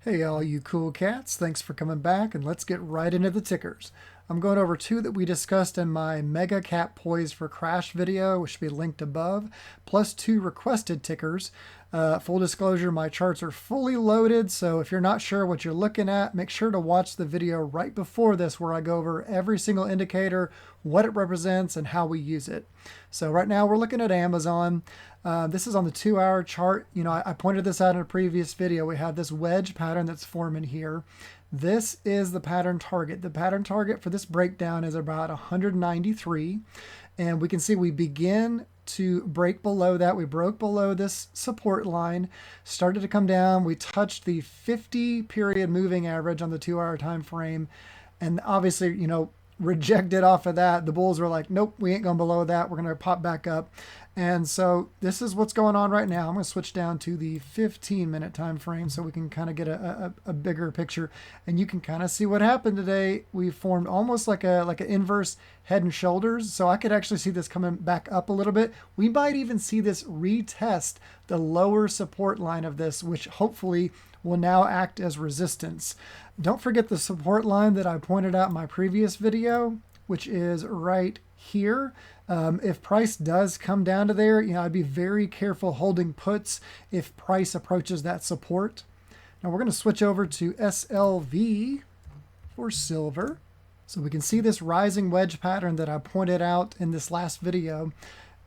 Hey, all you cool cats, thanks for coming back, and let's get right into the tickers. I'm going over two that we discussed in my Mega Cat Poised for Crash video, which should be linked above, plus two requested tickers. Full disclosure, my charts are fully loaded, so if you're not sure what you're looking at, make sure to watch the video right before this where I go over every single indicator, what it represents, and how we use it. So right now we're looking at Amazon. This is on the 2-hour chart. You know, I pointed this out in a previous video. We have this wedge pattern that's forming here. This is the pattern target. The pattern target for this breakdown is about 193. And we can see we begin to break below that. We broke below this support line, started to come down. We touched the 50-period moving average on the 2-hour time frame. And obviously, you know, rejected off of that. The bulls were like, nope, we ain't going below that. We're going to pop back up. And so this is what's going on right now. I'm going to switch down to the 15-minute time frame so we can kind of get a bigger picture. And you can kind of see what happened today. We formed almost like an inverse head and shoulders. So I could actually see this coming back up a little bit. We might even see this retest the lower support line of this, which hopefully will now act as resistance. Don't forget the support line that I pointed out in my previous video, which is right here. If price does come down to there, you know, I'd be very careful holding puts if price approaches that support. Now we're going to switch over to SLV for silver. So we can see this rising wedge pattern that I pointed out in this last video.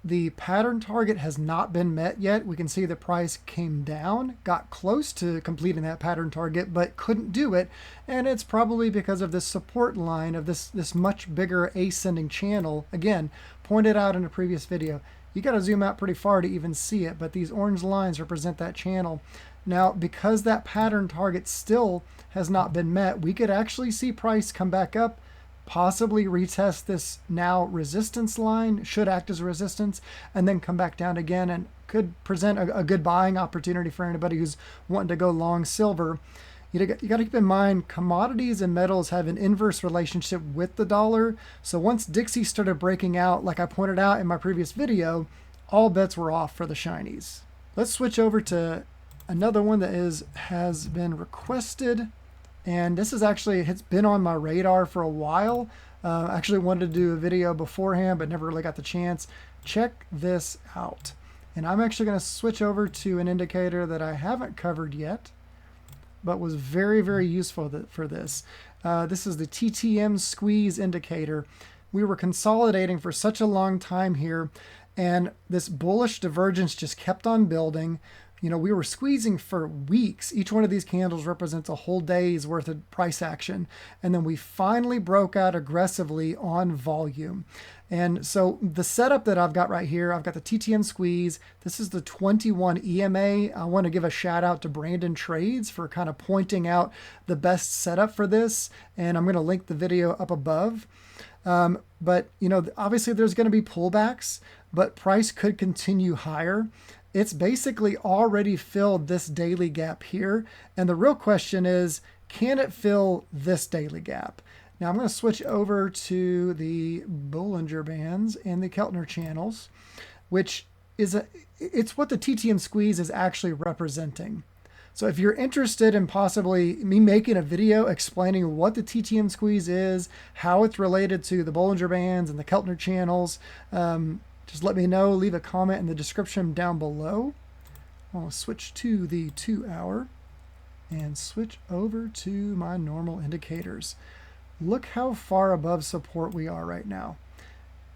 The pattern target has not been met yet. We can see the price came down, got close to completing that pattern target, but couldn't do it. And it's probably because of this support line of this much bigger ascending channel. Again, pointed out in a previous video. You got to zoom out pretty far to even see it, but these orange lines represent that channel. Now, because that pattern target still has not been met, we could actually see price come back up, possibly retest this now resistance line, should act as a resistance, and then come back down again and could present a good buying opportunity for anybody who's wanting to go long silver. You got to keep in mind, commodities and metals have an inverse relationship with the dollar. So once Dixie started breaking out, like I pointed out in my previous video, all bets were off for the shinies. Let's switch over to another one that has been requested. And this is actually, it's been on my radar for a while. I actually wanted to do a video beforehand, but never really got the chance. Check this out. And I'm actually going to switch over to an indicator that I haven't covered yet, but was very, very useful for this. This is the TTM squeeze indicator. We were consolidating for such a long time here, and this bullish divergence just kept on building. You know, we were squeezing for weeks. Each one of these candles represents a whole day's worth of price action. And then we finally broke out aggressively on volume. And so the setup that I've got right here, I've got the TTM squeeze. This is the 21 EMA. I want to give a shout out to Brandon Trades for kind of pointing out the best setup for this. And I'm going to link the video up above. But, you know, obviously there's going to be pullbacks, but price could continue higher. It's basically already filled this daily gap here. And the real question is, can it fill this daily gap? Now I'm going to switch over to the Bollinger Bands and the Keltner channels, which is it's what the TTM squeeze is actually representing. So if you're interested in possibly me making a video explaining what the TTM squeeze is, how it's related to the Bollinger Bands and the Keltner channels, just let me know, leave a comment in the description down below. I'll switch to the 2-hour and switch over to my normal indicators. Look how far above support we are right now.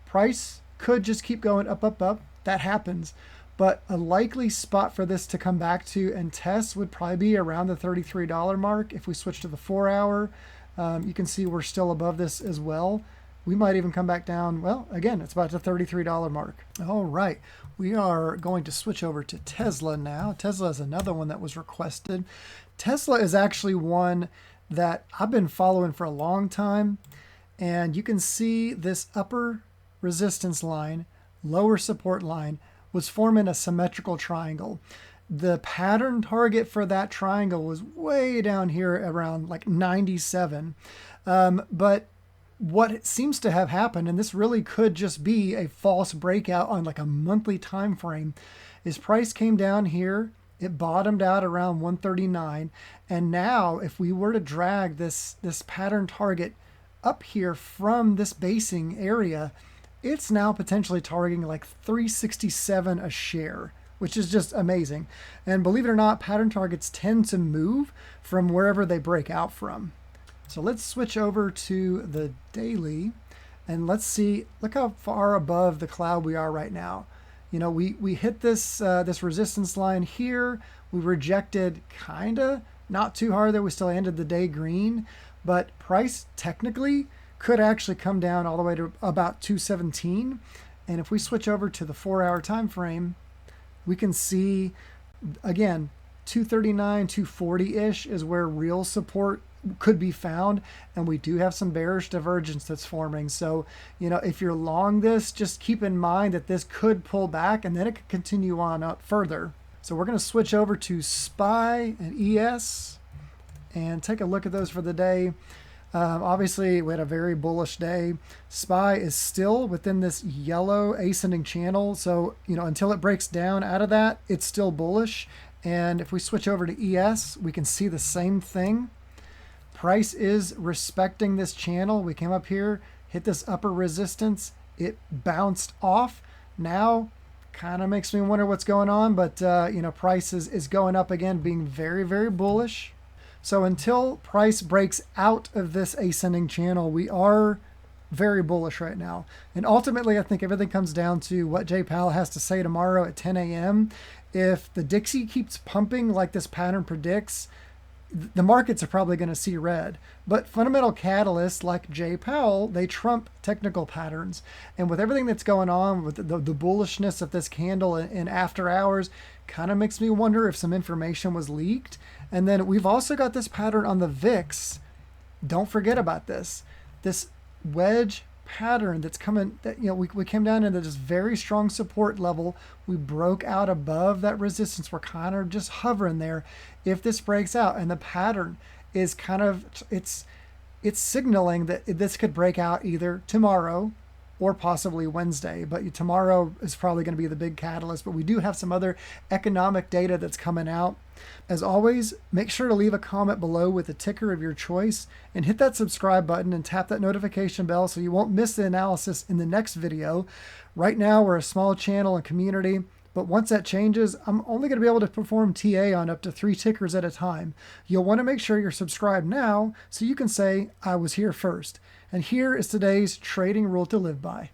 Price could just keep going up, up, up. That happens. But a likely spot for this to come back to and test would probably be around the $33 mark. If we switch to the 4-hour, you can see we're still above this as well. We might even come back down. Well, again, it's about the $33 mark. All right, we are going to switch over to Tesla now. Tesla is another one that was requested. Tesla is actually one that I've been following for a long time. And you can see this upper resistance line, lower support line, was forming a symmetrical triangle. The pattern target for that triangle was way down here around like 97. But what seems to have happened, and this really could just be a false breakout on like a monthly time frame, is price came down here It bottomed out around 139. And now if we were to drag this pattern target up here from this basing area, it's now potentially targeting like 367 a share, which is just amazing. And believe it or not, pattern targets tend to move from wherever they break out from. So let's switch over to the daily and let's see, look how far above the cloud we are right now. You know, we hit this this resistance line here. We rejected kinda, not too hard there. We still ended the day green, but price technically could actually come down all the way to about 217. And if we switch over to the 4-hour time frame, we can see again 239, 240-ish is where real support could be found, and we do have some bearish divergence that's forming. So, you know, if you're long this, just keep in mind that this could pull back and then it could continue on up further. So we're going to switch over to SPY and ES and take a look at those for the day. Obviously, we had a very bullish day. SPY is still within this yellow ascending channel. So, you know, until it breaks down out of that, it's still bullish. And if we switch over to ES, we can see the same thing. Price is respecting this channel. We came up here, hit this upper resistance. It bounced off. Now, kind of makes me wonder what's going on. But, you know, price is going up again, being very, very bullish. So until price breaks out of this ascending channel, we are very bullish right now. And ultimately, I think everything comes down to what Jay Powell has to say tomorrow at 10 a.m. If the Dixie keeps pumping like this pattern predicts, the markets are probably going to see red. But fundamental catalysts like Jay Powell, they trump technical patterns. And with everything that's going on with the bullishness of this candle in after hours, kind of makes me wonder if some information was leaked. And then we've also got this pattern on the VIX. Don't forget about this. This wedge pattern that's coming, that, you know, we came down into this very strong support level. We broke out above that resistance. We're kind of just hovering there. If this breaks out, and the pattern is kind of, it's signaling that this could break out either tomorrow or possibly Wednesday. But tomorrow is probably going to be the big catalyst. But we do have some other economic data that's coming out. As always, make sure to leave a comment below with the ticker of your choice and hit that subscribe button and tap that notification bell so you won't miss the analysis in the next video. Right now, we're a small channel and community, but once that changes, I'm only going to be able to perform TA on up to 3 tickers at a time. You'll want to make sure you're subscribed now so you can say, I was here first. And here is today's trading rule to live by.